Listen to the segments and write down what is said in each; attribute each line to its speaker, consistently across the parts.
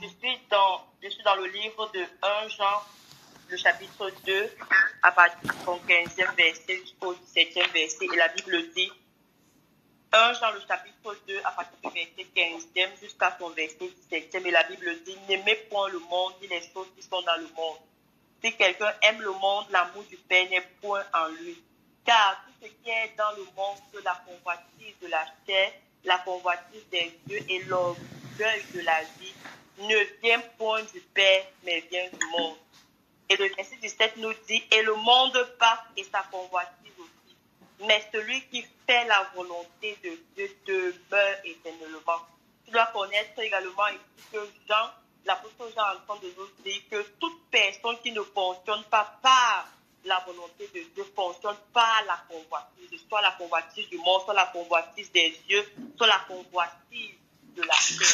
Speaker 1: Je suis dans le livre de 1 Jean, le chapitre 2, à partir de son 15e verset jusqu'au 17e verset. Et la Bible dit, 1 Jean, le chapitre 2, à partir du verset 15e jusqu'à son verset 17e. Et la Bible dit, n'aimez point le monde ni les choses qui sont dans le monde. Si quelqu'un aime le monde, l'amour du Père n'est point en lui. Car tout ce qui est dans le monde, la convoitise de la chair, la convoitise des yeux et l'orgueil de la vie, ne vient point du Père, mais vient du monde. Et le verset 17 nous dit, et le monde passe et sa convoitise aussi. Mais celui qui fait la volonté de Dieu demeure éternellement. Tu dois connaître également ici que Jean, l'apôtre Jean est en train de nous dire que toute personne qui ne fonctionne pas par la volonté de Dieu fonctionne par la convoitise, soit la convoitise du monde, soit la convoitise des yeux, soit la convoitise de la chair.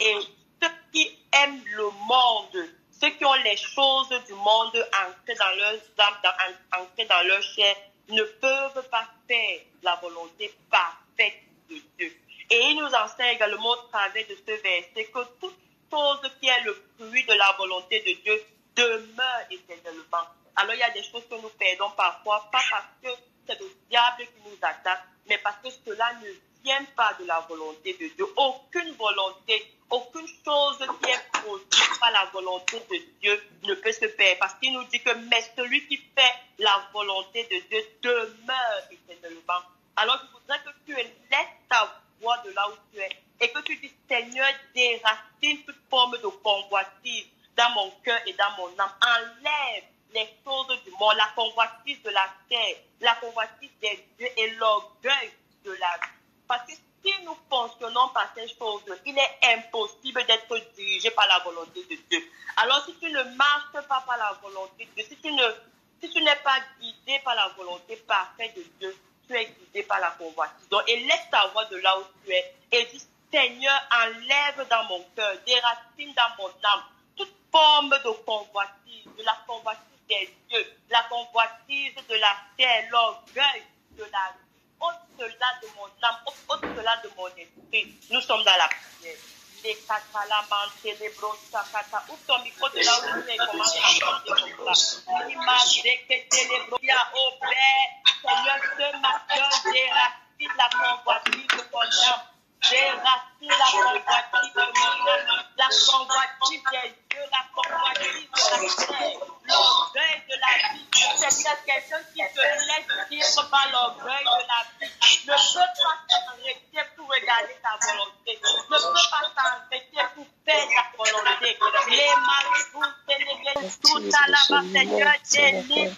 Speaker 1: Et ceux qui aiment le monde, ceux qui ont les choses du monde ancrées dans leurs âmes, ancrées dans leur chair, ne peuvent pas faire la volonté parfaite de Dieu. Et il nous enseigne également au travers de ce verset que toute chose qui est le fruit de la volonté de Dieu demeure éternellement. Alors il y a des choses que nous perdons parfois, pas parce que c'est le diable qui nous attaque, mais parce que cela ne vient pas de la volonté de Dieu. Aucune volonté, aucune chose qui est produite par la volonté de Dieu ne peut se faire. Parce qu'il nous dit que mais celui qui fait la volonté de Dieu demeure éternellement. Alors je voudrais que tu laisses ta voix de là où tu es et que tu dis Seigneur, déracine toute forme de convoitise dans mon cœur et dans mon âme. Enlève les choses du monde, la convoitise de la terre, la convoitise des dieux et l'orgueil de la vie. Parce que si nous fonctionnons par ces choses, il est impossible d'être dirigé par la volonté de Dieu. Alors si tu ne marches pas par la volonté de Dieu, si tu n'es pas guidé par la volonté parfaite de Dieu, tu es guidé par la convoitise. Donc, et laisse ta voix de là où tu es et dis Seigneur, enlève dans mon cœur, déracine dans mon âme toute forme de convoitise, de la convoitise des yeux, la convoitise de la terre, l'orgueil de la vie. Au-delà de mon âme, au-delà de mon esprit, nous sommes dans la prière. Les catalamans, les brossakata, ouvre ton micro de là où tu es, commence à chanter comme ça. L'image que les au Père, Seigneur, ce matin, déracine la convoitise de ton âme. Déracine la convoitise de mon âme, la convoitise des yeux, la convoitise de la terre, l'orgueil de la vie. C'est peut-être quelqu'un qui se laisse vivre par l'orgueil de la vie. Ne peut pas s'arrêter pour regarder ta volonté. Ne peut pas s'arrêter pour faire ta volonté. Les malfous, tout à la bas, Seigneur, délivre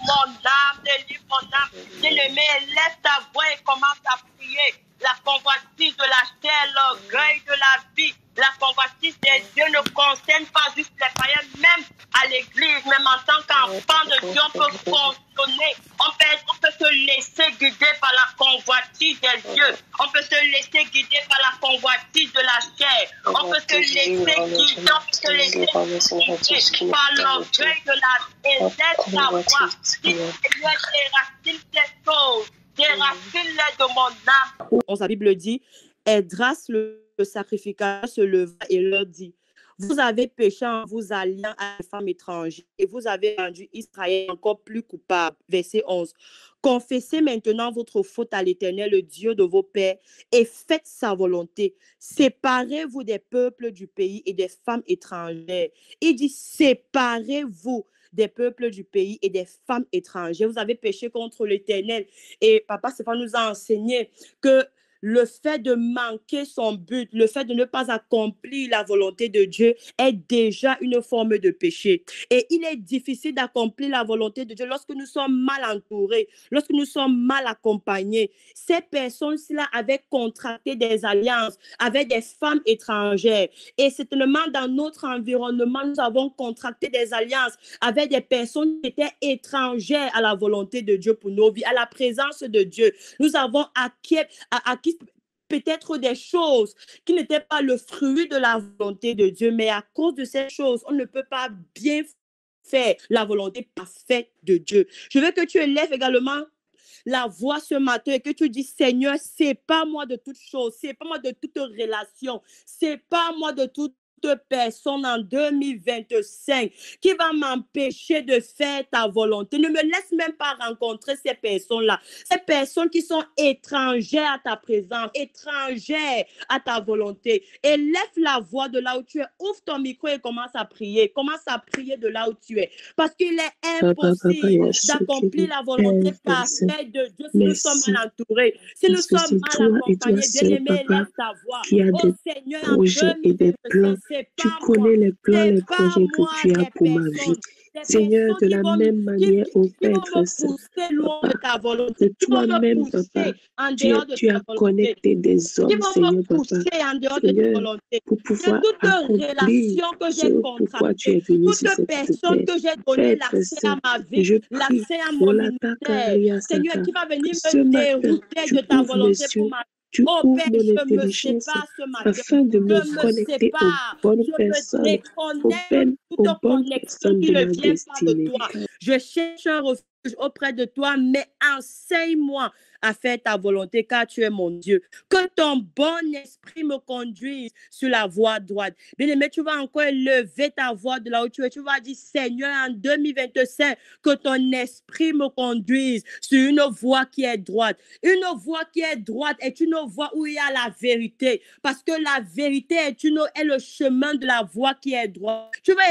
Speaker 1: mon âme. Bien-aimé, lève ta voix et commence à prier. La convoitise de la chair, l'orgueil de la vie, la convoitise des dieux ne concerne pas juste les païens, même à l'église, même en tant qu'enfant de Dieu, on peut fonctionner, on peut se laisser guider par la convoitise des dieux, on peut se laisser guider par la convoitise de la chair, on peut se laisser guider, on peut se laisser guider par l'orgueil de la vie. Et laisse ta voix, si Seigneur déracine ces choses. Déracine-les de mon âme.
Speaker 2: Sa Bible dit, Esdras le sacrificateur se leva et leur dit, vous avez péché en vous alliant à des femmes étrangères et vous avez rendu Israël encore plus coupable. Verset 11. Confessez maintenant votre faute à l'Éternel, le Dieu de vos pères, et faites sa volonté. Séparez-vous des peuples du pays et des femmes étrangères. Il dit, séparez-vous des peuples du pays et des femmes étrangères. Vous avez péché contre l'Éternel. Et Papa Stéphane nous a enseigné que le fait de manquer son but, le fait de ne pas accomplir la volonté de Dieu est déjà une forme de péché. Et il est difficile d'accomplir la volonté de Dieu lorsque nous sommes mal entourés, lorsque nous sommes mal accompagnés. Ces personnes-là avaient contracté des alliances avec des femmes étrangères. Et certainement dans notre environnement, nous avons contracté des alliances avec des personnes qui étaient étrangères à la volonté de Dieu pour nos vies, à la présence de Dieu. Nous avons acquis peut-être des choses qui n'étaient pas le fruit de la volonté de Dieu, mais à cause de ces choses, on ne peut pas bien faire la volonté parfaite de Dieu. Je veux que tu élèves également la voix ce matin et que tu dis, Seigneur, sépare-moi de toute chose, sépare-moi de toute relation, sépare-moi de toute toute personne en 2025 qui va m'empêcher de faire ta volonté. Ne me laisse même pas rencontrer ces personnes-là. Ces personnes qui sont étrangères à ta présence, étrangères à ta volonté. Élève la voix de là où tu es. Ouvre ton micro et commence à prier. Commence à prier de là où tu es. Parce qu'il est impossible d'accomplir la volonté parfaite de Dieu si nous sommes mal entourés. Si nous sommes mal accompagnés, bien-aimés, élève ta voix. Oh Seigneur, en 2025, c'est pas moi. C'est pas moi des personnes.
Speaker 3: Seigneur, de la même manière, au Père,
Speaker 2: qui vont me pousser loin de ta volonté, qui vont me pousser en dehors de ta volonté,
Speaker 3: connecté des hommes,
Speaker 2: qui vont me pousser en dehors de ta volonté.
Speaker 3: Pour pouvoir
Speaker 2: toute relation que j'ai contractée, toute personne que j'ai donné l'accès à ma vie, l'accès à mon ministère, Seigneur, qui va venir me dérouter de ta volonté pour ma vie. Oh Père, je me sépare ce matin.
Speaker 3: Afin de me connecter aux bonnes personnes,
Speaker 2: déconnecte toute connexion qui ne vient pas de toi. Je cherche un refuge auprès de toi, mais enseigne-moi à faire ta volonté, car tu es mon Dieu. Que ton bon esprit me conduise sur la voie droite. Bien-aimé, tu vas encore élever ta voix de là où tu es. Tu vas dire, Seigneur, en 2025, que ton esprit me conduise sur une voie qui est droite. Une voie qui est droite est une voie où il y a la vérité. Parce que la vérité est le chemin de la voie qui est droite. Tu vas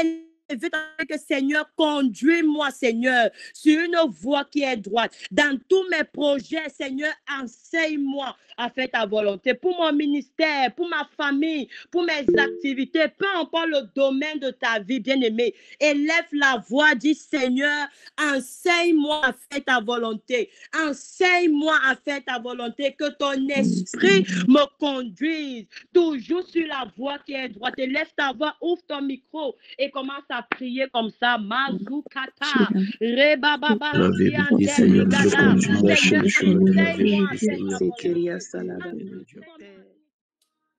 Speaker 2: que Seigneur, conduis-moi, Seigneur, sur une voie qui est droite. Dans tous mes projets, Seigneur, enseigne-moi à faire ta volonté. Pour mon ministère, pour ma famille, pour mes activités, peu importe le domaine de ta vie, bien-aimé, élève la voix, dis Seigneur, enseigne-moi à faire ta volonté. Enseigne-moi à faire ta volonté, que ton esprit me conduise toujours sur la voie qui est droite. Élève ta voix, ouvre ton micro et commence à prier comme ça. Mazukata, Rebababa,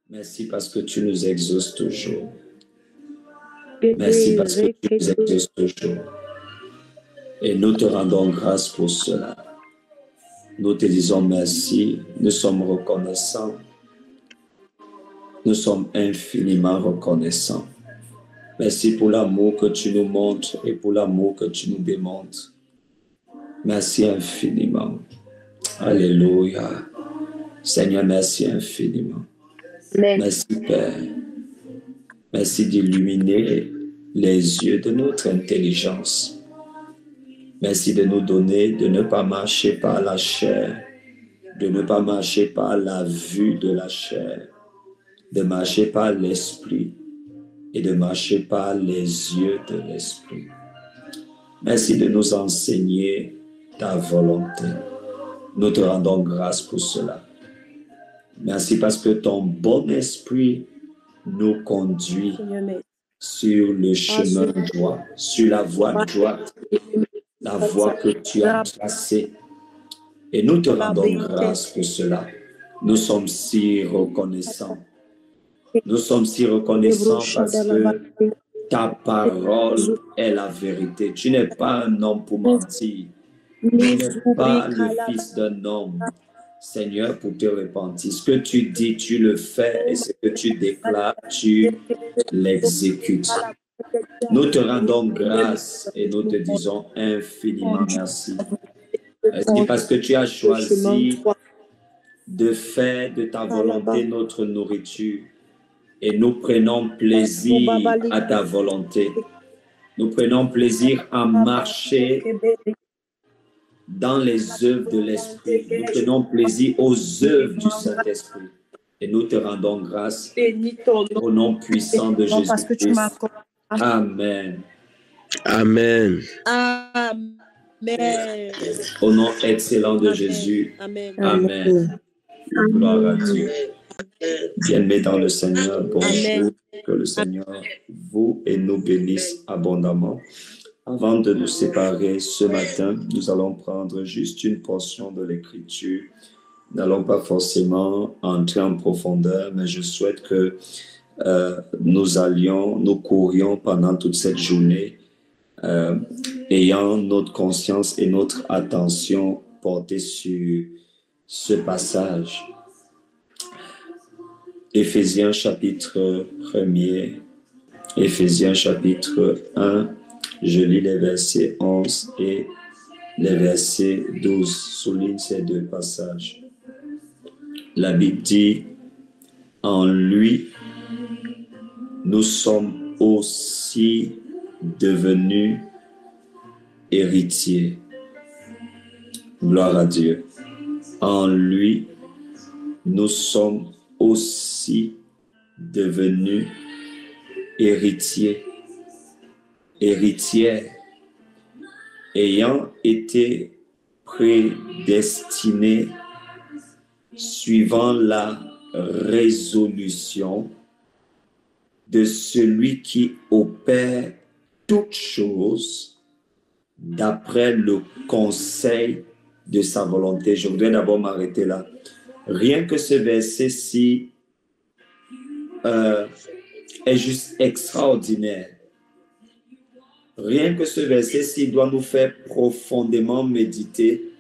Speaker 4: merci parce que tu nous exauces toujours. Merci parce que tu nous exauces toujours. Et nous te rendons grâce pour cela. Nous te disons merci. Nous sommes reconnaissants. Nous sommes infiniment reconnaissants. Merci pour l'amour que tu nous montres et pour l'amour que tu nous démontres. Merci infiniment. Alléluia. Seigneur, merci infiniment. Merci Père. Merci d'illuminer les yeux de notre intelligence. Merci de nous donner de ne pas marcher par la chair, de ne pas marcher par la vue de la chair, de marcher par l'esprit et de marcher par les yeux de l'esprit. Merci de nous enseigner ta volonté. Nous te rendons grâce pour cela. Merci parce que ton bon esprit nous conduit sur le chemin droit, sur la voie droite, la voie que tu as tracée. Et nous te rendons grâce pour cela. Nous sommes si reconnaissants. Nous sommes si reconnaissants parce que ta parole est la vérité. Tu n'es pas un homme pour mentir. Tu n'es pas le fils d'un homme, Seigneur, pour te repentir. Ce que tu dis, tu le fais, et ce que tu déclares, tu l'exécutes. Nous te rendons grâce et nous te disons infiniment merci. Merci parce que tu as choisi de faire de ta volonté notre nourriture. Et nous prenons plaisir à ta volonté. Nous prenons plaisir à marcher dans les œuvres de l'Esprit. Nous prenons plaisir aux œuvres du Saint-Esprit. Et nous te rendons grâce au nom puissant de Jésus-Christ. Amen.
Speaker 3: Amen.
Speaker 2: Amen.
Speaker 4: Au nom excellent de Jésus.
Speaker 2: Amen.
Speaker 4: Amen. Gloire à Dieu. Bien-aimés dans le Seigneur, bonjour. Que le Seigneur vous et nous bénisse abondamment. Avant de nous séparer ce matin, nous allons prendre juste une portion de l'Écriture. Nous n'allons pas forcément entrer en profondeur, mais je souhaite que nous courions pendant toute cette journée, ayant notre conscience et notre attention portée sur ce passage. Éphésiens chapitre 1er, Éphésiens chapitre 1, je lis les versets 11 et les versets 12. Souligne ces deux passages. La Bible dit, en lui, nous sommes aussi devenus héritiers. Gloire à Dieu. En lui, nous sommes aussi devenus héritiers, héritières, ayant été prédestinés suivant la résolution de celui qui opère toutes choses d'après le conseil de sa volonté. Je voudrais d'abord m'arrêter là. Rien que ce verset-ci est juste extraordinaire. Rien que ce verset-ci doit nous faire profondément méditer,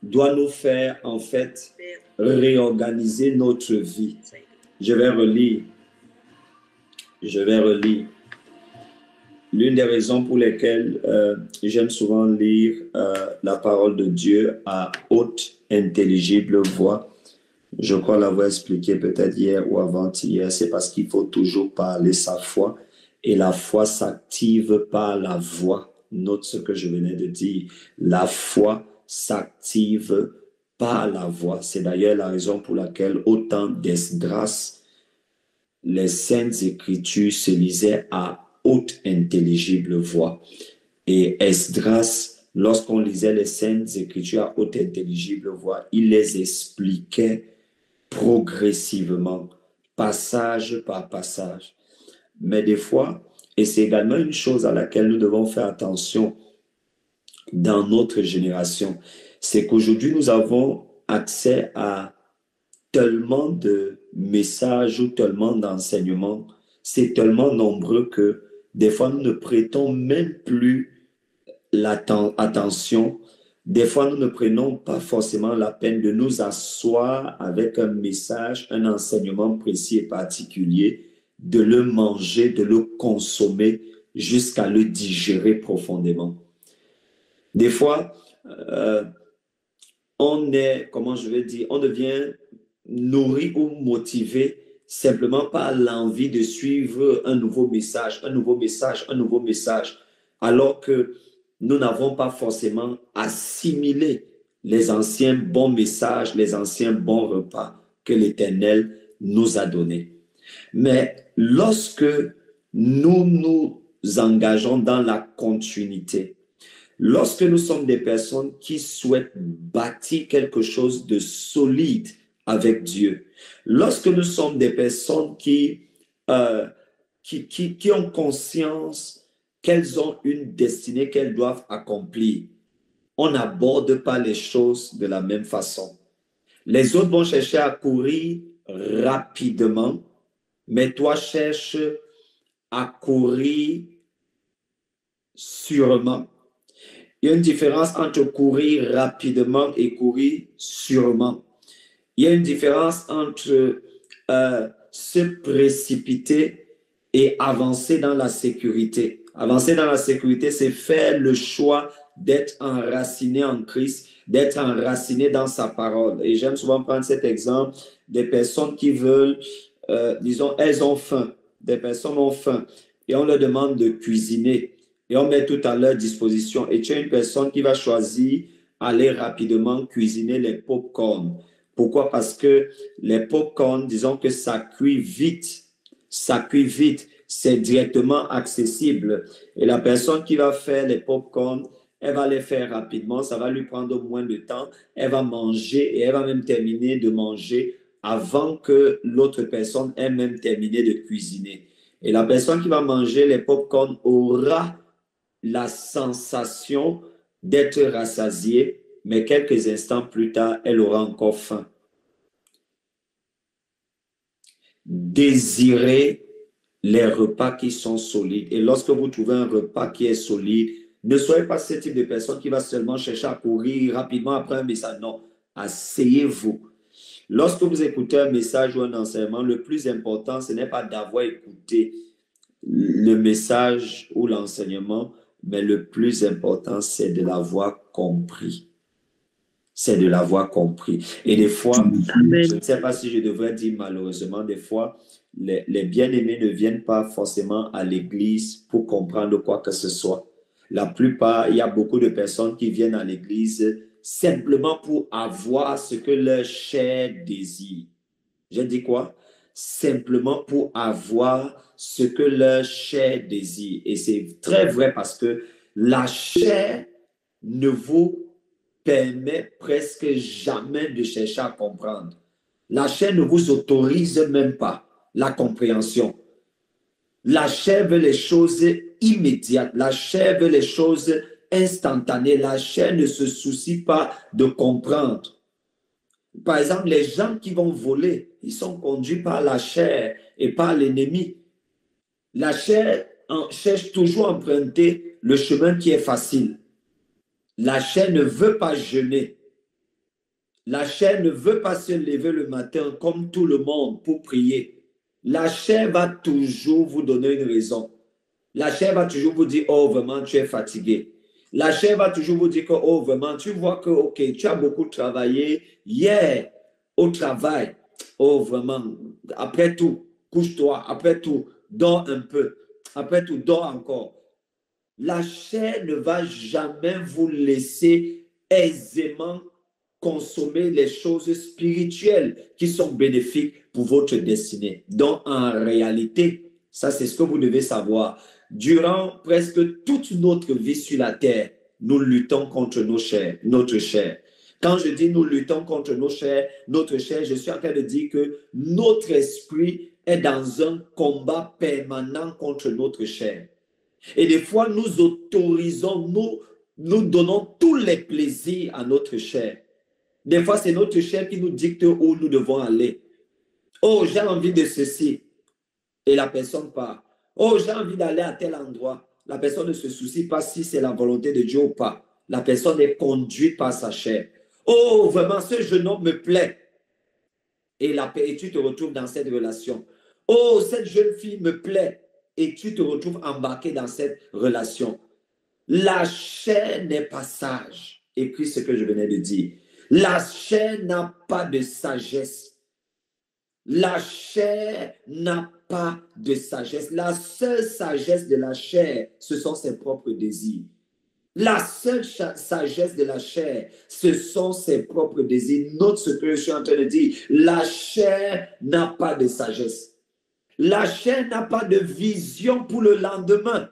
Speaker 4: doit nous faire en fait réorganiser notre vie. Je vais relire. L'une des raisons pour lesquelles j'aime souvent lire la parole de Dieu à haute, intelligible voix, je crois l'avoir expliqué peut-être hier ou avant-hier, c'est parce qu'il faut toujours parler sa foi et la foi s'active par la voix. Note ce que je venais de dire. La foi s'active par la voix. C'est d'ailleurs la raison pour laquelle autant d'Esdras, les Saintes Écritures se lisaient à haute intelligible voix. Et Esdras, lorsqu'on lisait les Saintes Écritures à haute intelligible voix, il les expliquait progressivement, passage par passage. Mais des fois, et c'est également une chose à laquelle nous devons faire attention dans notre génération, c'est qu'aujourd'hui, nous avons accès à tellement de messages ou tellement d'enseignements, c'est tellement nombreux que des fois, nous ne prêtons même plus attention. Des fois, nous ne prenons pas forcément la peine de nous asseoir avec un message, un enseignement précis et particulier, de le manger, de le consommer jusqu'à le digérer profondément. Des fois, on devient nourri ou motivé simplement par l'envie de suivre un nouveau message, alors que nous n'avons pas forcément assimilé les anciens bons messages, les anciens bons repas que l'Éternel nous a donnés. Mais lorsque nous nous engageons dans la continuité, lorsque nous sommes des personnes qui souhaitent bâtir quelque chose de solide avec Dieu, lorsque nous sommes des personnes qui ont conscience qu'elles ont une destinée qu'elles doivent accomplir, on n'aborde pas les choses de la même façon. Les autres vont chercher à courir rapidement, mais toi cherches à courir sûrement. Il y a une différence entre courir rapidement et courir sûrement. Il y a une différence entre se précipiter et avancer dans la sécurité. Avancer dans la sécurité, c'est faire le choix d'être enraciné en Christ, d'être enraciné dans sa parole. Et j'aime souvent prendre cet exemple des personnes qui veulent, disons, elles ont faim. Des personnes ont faim et on leur demande de cuisiner et on met tout à leur disposition. Et tu as une personne qui va choisir aller rapidement cuisiner les pop-corn. Pourquoi? Parce que les pop-corn, disons que ça cuit vite. Ça cuit vite. C'est directement accessible. Et la personne qui va faire les pop-corn, elle va les faire rapidement. Ça va lui prendre moins de temps. Elle va manger et elle va même terminer de manger avant que l'autre personne ait même terminé de cuisiner. Et la personne qui va manger les pop-corn aura la sensation d'être rassasiée, mais quelques instants plus tard, elle aura encore faim. Désirez les repas qui sont solides. Et lorsque vous trouvez un repas qui est solide, ne soyez pas ce type de personne qui va seulement chercher à courir rapidement après un message. Non, asseyez-vous. Lorsque vous écoutez un message ou un enseignement, le plus important, ce n'est pas d'avoir écouté. le message ou l'enseignement, mais le plus important, c'est de l'avoir compris. C'est de l'avoir compris. Et des fois,
Speaker 3: Amen.
Speaker 4: je ne sais pas si je devrais dire malheureusement, des fois, les bien-aimés ne viennent pas forcément à l'église pour comprendre quoi que ce soit. La plupart, il y a beaucoup de personnes qui viennent à l'église simplement pour avoir ce que leur chair désire. J'ai dit quoi? Simplement pour avoir ce que leur chair désire. Et c'est très vrai parce que la chair ne vous permet presque jamais de chercher à comprendre. La chair ne vous autorise même pas la compréhension. La chair veut les choses immédiates. La chair veut les choses instantanées. La chair ne se soucie pas de comprendre. Par exemple, les gens qui vont voler, ils sont conduits par la chair et par l'ennemi. La chair cherche toujours à emprunter le chemin qui est facile. La chair ne veut pas jeûner. La chair ne veut pas se lever le matin comme tout le monde pour prier. La chair va toujours vous donner une raison. La chair va toujours vous dire, oh vraiment, tu es fatigué. La chair va toujours vous dire que, oh vraiment, tu vois que, ok, tu as beaucoup travaillé hier au travail. Oh vraiment, après tout, couche-toi. Après tout, dors un peu. Après tout, dors encore. La chair ne va jamais vous laisser aisément consommer les choses spirituelles qui sont bénéfiques pour votre destinée. Donc, en réalité, ça c'est ce que vous devez savoir. Durant presque toute notre vie sur la terre, nous luttons contre notre chair. Quand je dis nous luttons contre notre chair, je suis en train de dire que notre esprit est dans un combat permanent contre notre chair. Et des fois, nous autorisons, nous donnons tous les plaisirs à notre chair. Des fois, c'est notre chair qui nous dicte où nous devons aller. Oh, j'ai envie de ceci. Et la personne part. Oh, j'ai envie d'aller à tel endroit. La personne ne se soucie pas si c'est la volonté de Dieu ou pas. La personne est conduite par sa chair. Oh, vraiment, ce jeune homme me plaît. Et tu te retrouves dans cette relation. Oh, cette jeune fille me plaît. Et tu te retrouves embarqué dans cette relation. La chair n'est pas sage. Écris ce que je venais de dire. La chair n'a pas de sagesse. La chair n'a pas de sagesse. La seule sagesse de la chair, ce sont ses propres désirs. La seule sagesse de la chair, ce sont ses propres désirs. Note ce que je suis en train de dire. La chair n'a pas de sagesse. La chair n'a pas de vision pour le lendemain.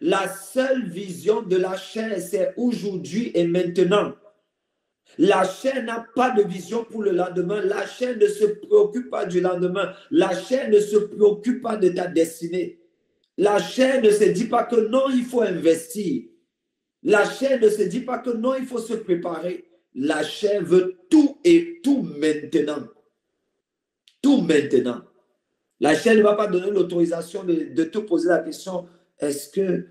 Speaker 4: La seule vision de la chair, c'est aujourd'hui et maintenant. La chair n'a pas de vision pour le lendemain. La chair ne se préoccupe pas du lendemain. La chair ne se préoccupe pas de ta destinée. La chair ne se dit pas que non, il faut investir. La chair ne se dit pas que non, il faut se préparer. La chair veut tout et tout maintenant. Tout maintenant. La chair ne va pas donner l'autorisation de te poser la question, est-ce que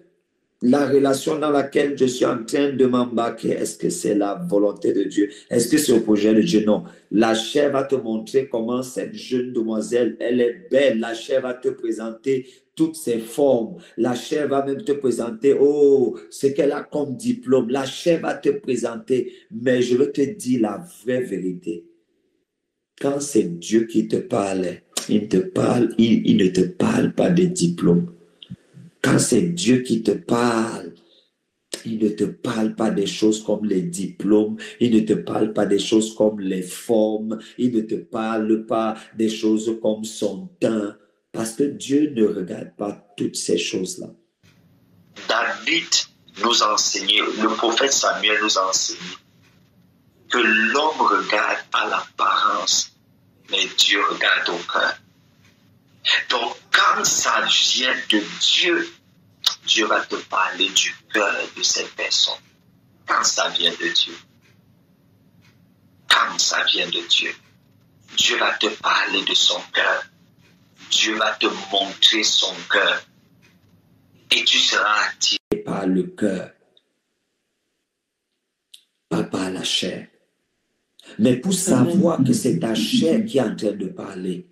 Speaker 4: la relation dans laquelle je suis en train de m'embarquer, est-ce que c'est la volonté de Dieu? Est-ce que c'est au projet de Dieu? Non. La chair va te montrer comment cette jeune demoiselle, elle est belle. La chair va te présenter toutes ses formes. La chair va même te présenter, oh, ce qu'elle a comme diplôme. La chair va te présenter. Mais je veux te dire la vraie vérité. Quand c'est Dieu qui te parle, il ne te parle pas de diplôme. Quand c'est Dieu qui te parle, il ne te parle pas des choses comme les diplômes, il ne te parle pas des choses comme les formes, il ne te parle pas des choses comme son teint, parce que Dieu ne regarde pas toutes ces choses-là.
Speaker 5: David nous a enseigné, le prophète Samuel nous a enseigné que l'homme regarde à l'apparence, mais Dieu regarde au cœur. Donc, quand ça vient de Dieu, Dieu va te parler du cœur de cette personne. Quand ça vient de Dieu. Quand ça vient de Dieu. Dieu va te parler de son cœur. Dieu va te montrer son cœur. Et tu seras attiré
Speaker 4: par le cœur. Pas par la chair. Mais pour savoir que c'est ta chair qui est en train de parler,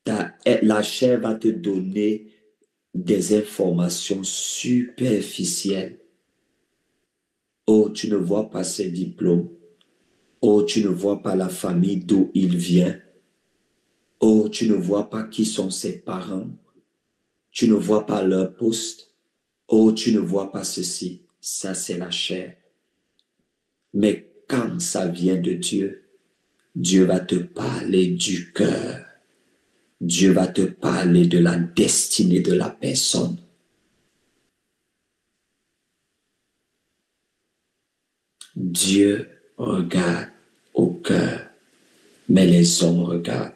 Speaker 4: la chair va te donner des informations superficielles. Oh, tu ne vois pas ses diplômes. Oh, tu ne vois pas la famille d'où il vient. Oh, tu ne vois pas qui sont ses parents. Tu ne vois pas leur poste. Oh, tu ne vois pas ceci. Ça, c'est la chair. Mais quand ça vient de Dieu, Dieu va te parler du cœur. Dieu va te parler de la destinée de la personne. Dieu regarde au cœur, mais les hommes regardent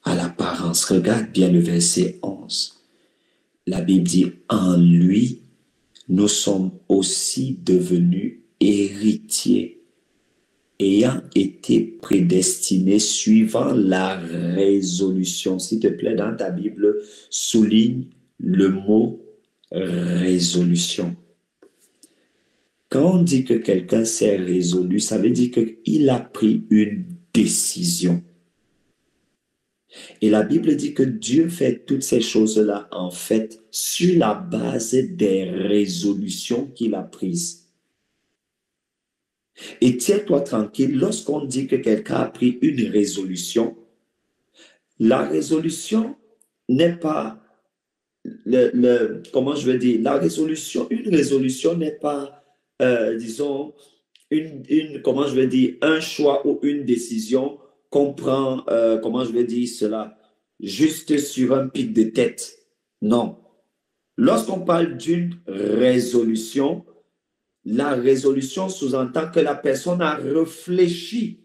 Speaker 4: à l'apparence. Regarde bien le verset 11. La Bible dit, en lui, nous sommes aussi devenus héritiers, ayant été prédestinés suivant la résolution. S'il te plaît, dans ta Bible, souligne le mot résolution. Quand on dit que quelqu'un s'est résolu, ça veut dire qu'il a pris une décision. Et la Bible dit que Dieu fait toutes ces choses-là, en fait, sur la base des résolutions qu'il a prises. Et tiens-toi tranquille, lorsqu'on dit que quelqu'un a pris une résolution, la résolution n'est pas, comment je veux dire, une résolution n'est pas, disons, comment je veux dire, un choix ou une décision qu'on prend, comment je vais dire cela, juste sur un pic de tête. Non. Lorsqu'on parle d'une résolution, la résolution sous-entend que la personne a réfléchi.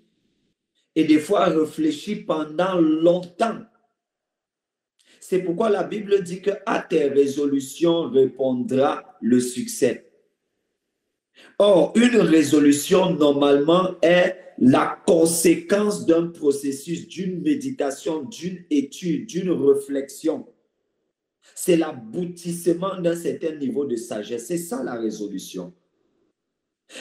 Speaker 4: Et des fois, a réfléchi pendant longtemps. C'est pourquoi la Bible dit que à tes résolutions répondra le succès. Or, une résolution, normalement, est la conséquence d'un processus, d'une méditation, d'une étude, d'une réflexion. C'est l'aboutissement d'un certain niveau de sagesse. C'est ça la résolution.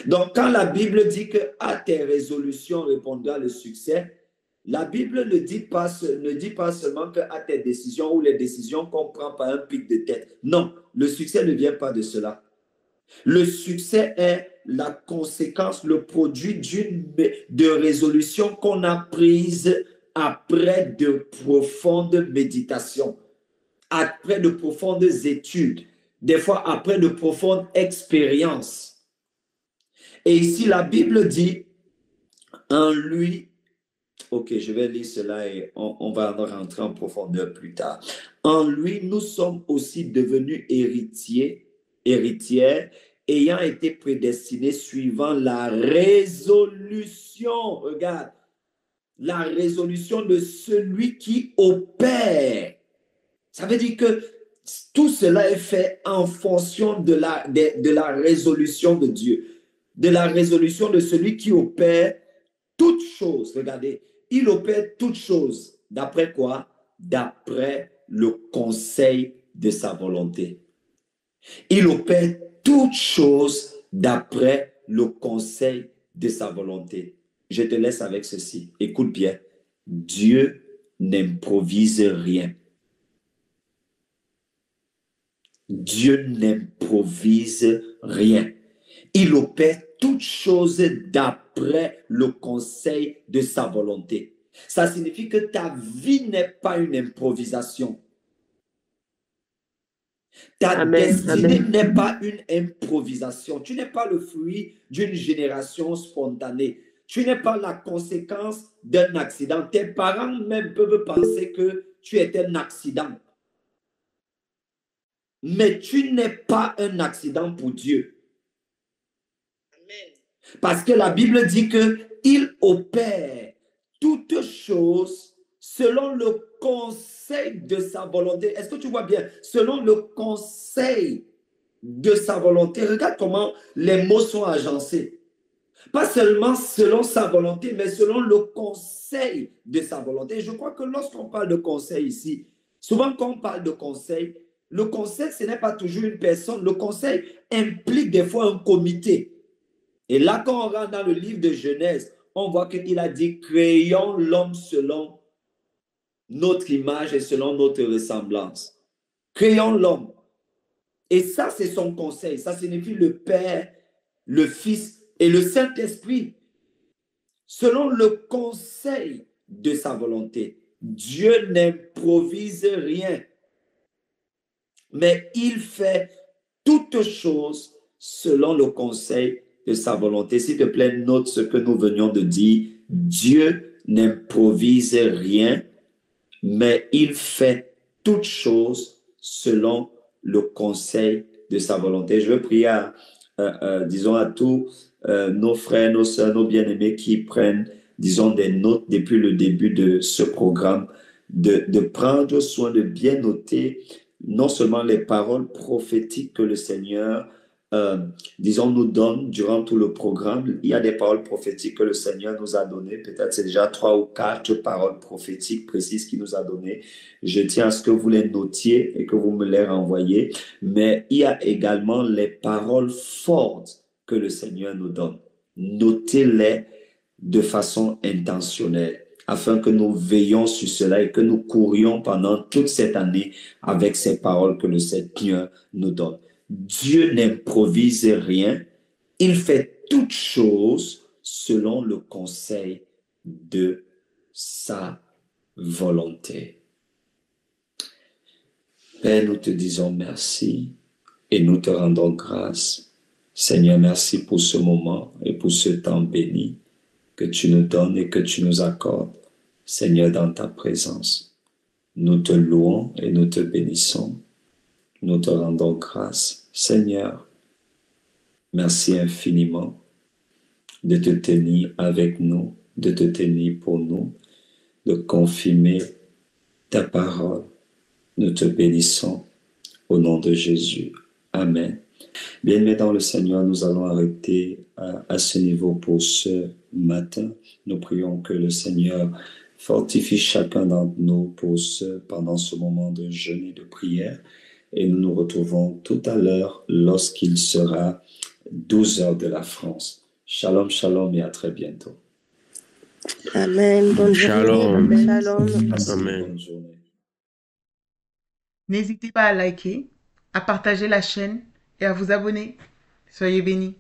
Speaker 4: Donc, quand la Bible dit que à tes résolutions répondra le succès, la Bible ne dit pas seulement que à tes décisions ou les décisions qu'on prend par un pic de tête. Non, le succès ne vient pas de cela. Le succès est la conséquence, le produit de résolution qu'on a prise après de profondes méditations, après de profondes études, des fois après de profondes expériences. Et ici, la Bible dit, en lui, ok, je vais lire cela et on va en rentrer en profondeur plus tard. En lui, nous sommes aussi devenus héritières, ayant été prédestinés suivant la résolution, regarde, la résolution de celui qui opère. Ça veut dire que tout cela est fait en fonction de la résolution de Dieu, de la résolution de celui qui opère toutes choses. Regardez, il opère toutes choses. D'après quoi? D'après le conseil de sa volonté. Il opère toutes choses d'après le conseil de sa volonté. Je te laisse avec ceci. Écoute bien. Dieu n'improvise rien. Dieu n'improvise rien. Il opère toutes choses d'après le conseil de sa volonté. Ça signifie que ta vie n'est pas une improvisation. Ta destinée n'est pas une improvisation. Tu n'es pas le fruit d'une génération spontanée. Tu n'es pas la conséquence d'un accident. Tes parents même peuvent penser que tu es un accident. Mais tu n'es pas un accident pour Dieu. Amen. Parce que la Bible dit qu'il opère toutes choses selon le conseil de sa volonté. Est-ce que tu vois bien? Selon le conseil de sa volonté. Regarde comment les mots sont agencés. Pas seulement selon sa volonté, mais selon le conseil de sa volonté. Et je crois que lorsqu'on parle de conseil ici, souvent quand on parle de conseil, le conseil, ce n'est pas toujours une personne. Le conseil implique des fois un comité. Et là, quand on rentre dans le livre de Genèse, on voit qu'il a dit « Créons l'homme selon notre image et selon notre ressemblance. Créons l'homme. Et ça, c'est son conseil. Ça signifie le Père, le Fils et le Saint-Esprit. Selon le conseil de sa volonté. Dieu n'improvise rien, mais il fait toutes choses selon le conseil de sa volonté. S'il te plaît, note ce que nous venions de dire. Dieu n'improvise rien, mais il fait toutes choses selon le conseil de sa volonté. Je veux prier disons à tous nos frères, nos sœurs, nos bien-aimés qui prennent, disons, des notes depuis le début de ce programme, de prendre soin de bien noter non seulement les paroles prophétiques que le Seigneur disons, nous donne durant tout le programme. Il y a des paroles prophétiques que le Seigneur nous a données. Peut-être c'est déjà 3 ou 4 paroles prophétiques précises qu'il nous a données. Je tiens à ce que vous les notiez et que vous me les renvoyez. Mais il y a également les paroles fortes que le Seigneur nous donne. Notez-les de façon intentionnelle afin que nous veillions sur cela et que nous courions pendant toute cette année avec ces paroles que le Seigneur nous donne. Dieu n'improvise rien, il fait toutes choses selon le conseil de sa volonté. Père, nous te disons merci et nous te rendons grâce. Seigneur, merci pour ce moment et pour ce temps béni que tu nous donnes et que tu nous accordes, Seigneur, dans ta présence. Nous te louons et nous te bénissons. Nous te rendons grâce. Seigneur, merci infiniment de te tenir avec nous, de te tenir pour nous, de confirmer ta parole. Nous te bénissons au nom de Jésus. Amen. Bien-aimés dans le Seigneur, nous allons arrêter à ce niveau pour ce matin. Nous prions que le Seigneur fortifie chacun d'entre nous pendant ce moment de jeûne et de prière. Et nous nous retrouvons tout à l'heure lorsqu'il sera 12 heures de la France. Shalom, shalom et à très bientôt.
Speaker 2: Amen. Bonne
Speaker 3: Shalom.
Speaker 2: journée. Shalom.
Speaker 3: Amen.
Speaker 4: Bonne journée.
Speaker 6: N'hésitez pas à liker, à partager la chaîne et à vous abonner. Soyez bénis.